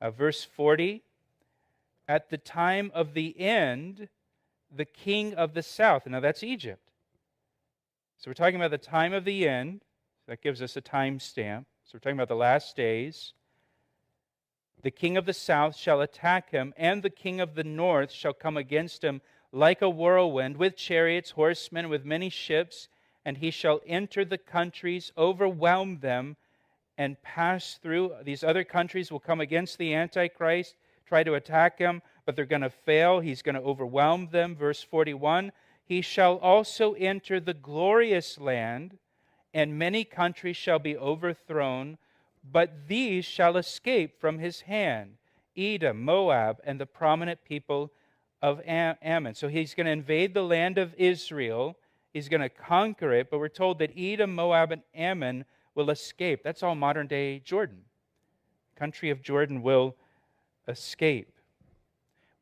Verse 40, at the time of the end, the king of the south. Now that's Egypt. So we're talking about the time of the end. That gives us a time stamp. So we're talking about the last days. The king of the south shall attack him, and the king of the north shall come against him like a whirlwind, with chariots, horsemen, with many ships, and he shall enter the countries, overwhelm them, and pass through. These other countries will come against the Antichrist, try to attack him, but they're going to fail. He's going to overwhelm them. Verse 41, he shall also enter the glorious land, and many countries shall be overthrown, but these shall escape from his hand, Edom, Moab, and the prominent people of Ammon. So he's going to invade the land of Israel. He's going to conquer it, but we're told that Edom, Moab, and Ammon will escape. That's all modern-day Jordan. The country of Jordan will escape.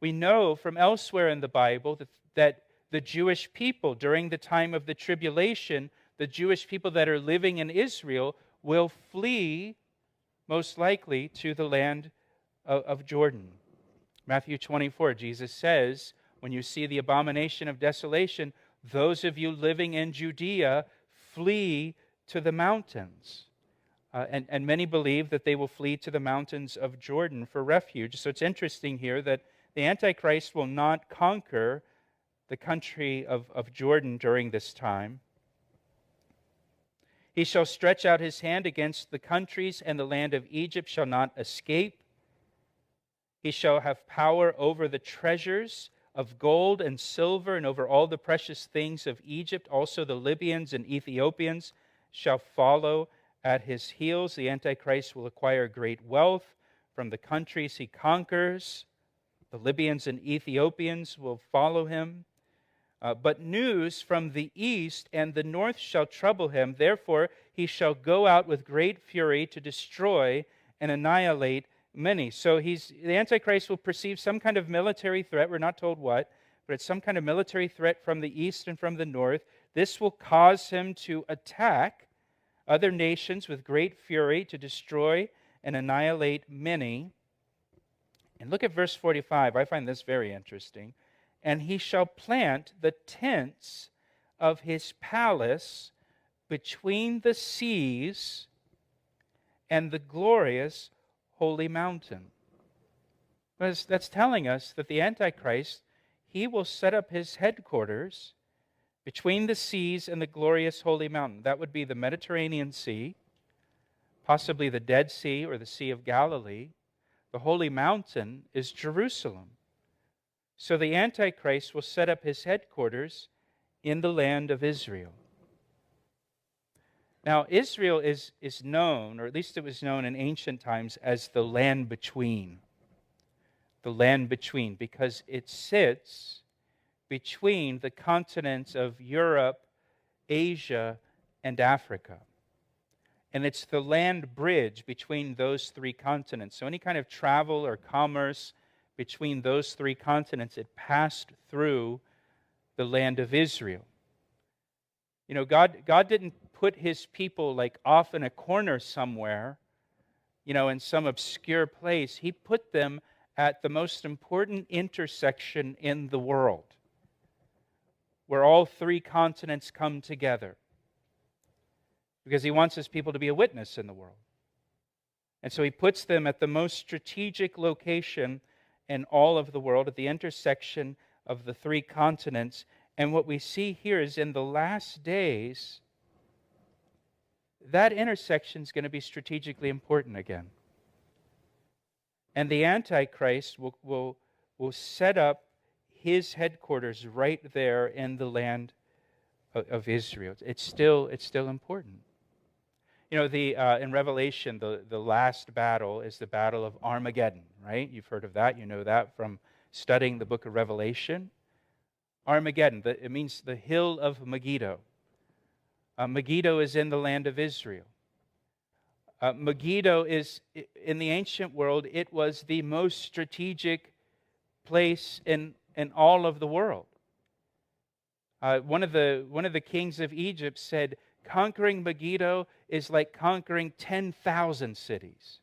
We know from elsewhere in the Bible that the Jewish people during the time of the tribulation, the Jewish people that are living in Israel will flee, most likely, to the land of Jordan. Matthew 24, Jesus says, when you see the abomination of desolation, those of you living in Judea, flee to the mountains. And many believe that they will flee to the mountains of Jordan for refuge. So it's interesting here that the Antichrist will not conquer the country of Jordan during this time. He shall stretch out his hand against the countries, and the land of Egypt shall not escape. He shall have power over the treasures of gold and silver, and over all the precious things of Egypt. Also the Libyans and Ethiopians shall follow at his heels. The Antichrist will acquire great wealth from the countries he conquers. The Libyans and Ethiopians will follow him. But news from the east and the north shall trouble him. Therefore he shall go out with great fury to destroy and annihilate many. So the Antichrist will perceive some kind of military threat. We're not told what, but it's some kind of military threat from the east and from the north. This will cause him to attack other nations with great fury, to destroy and annihilate many. And look at verse 45. I find this very interesting. And he shall plant the tents of his palace between the seas and the glorious holy mountain. That's telling us that the Antichrist, he will set up his headquarters between the seas and the glorious holy mountain. That would be the Mediterranean Sea, possibly the Dead Sea or the Sea of Galilee. The holy mountain is Jerusalem. So the Antichrist will set up his headquarters in the land of Israel. Now, Israel is known, or at least it was known in ancient times, as the land between. The land between, because it sits between the continents of Europe, Asia, and Africa. And it's the land bridge between those three continents. So any kind of travel or commerce between those three continents, it passed through the land of Israel. You know, God didn't put his people like off in a corner somewhere, you know, in some obscure place. He put them at the most important intersection in the world, where all three continents come together, because he wants his people to be a witness in the world. And so he puts them at the most strategic location in all of the world, at the intersection of the three continents. And what we see here is in the last days, that intersection is going to be strategically important again. And the Antichrist will set up his headquarters right there in the land of Israel. It's still important. You know, in Revelation, the last battle is the battle of Armageddon, right? You've heard of that. You know that from studying the book of Revelation. Armageddon, it means the hill of Megiddo. Megiddo is in the land of Israel. Megiddo is, in the ancient world, it was the most strategic place in all of the world. One of the kings of Egypt said, conquering Megiddo is like conquering 10,000 cities.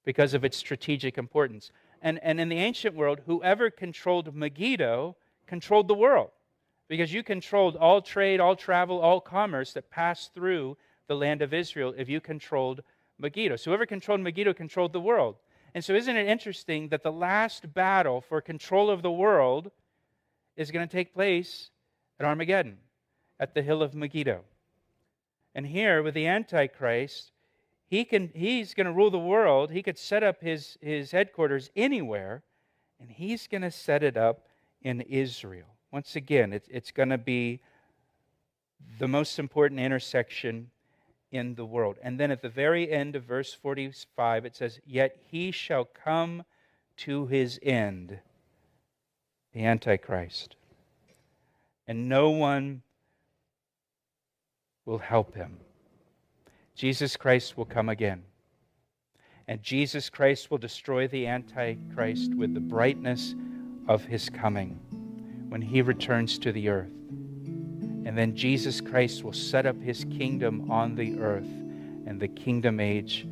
because of its strategic importance. And in the ancient world, whoever controlled Megiddo controlled the world, because you controlled all trade, all travel, all commerce that passed through the land of Israel if you controlled Megiddo. So whoever controlled Megiddo controlled the world. And so isn't it interesting that the last battle for control of the world is going to take place at Armageddon, at the hill of Megiddo. And here with the Antichrist, he's going to rule the world. He could set up his headquarters anywhere, and he's going to set it up in Israel. Once again, it's going to be the most important intersection in the world. And then at the very end of verse 45, it says, "Yet he shall come to his end," the Antichrist, "and no one will help him." Jesus Christ will come again. And Jesus Christ will destroy the Antichrist with the brightness of his coming when he returns to the earth. And then Jesus Christ will set up his kingdom on the earth, and the kingdom age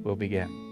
will begin.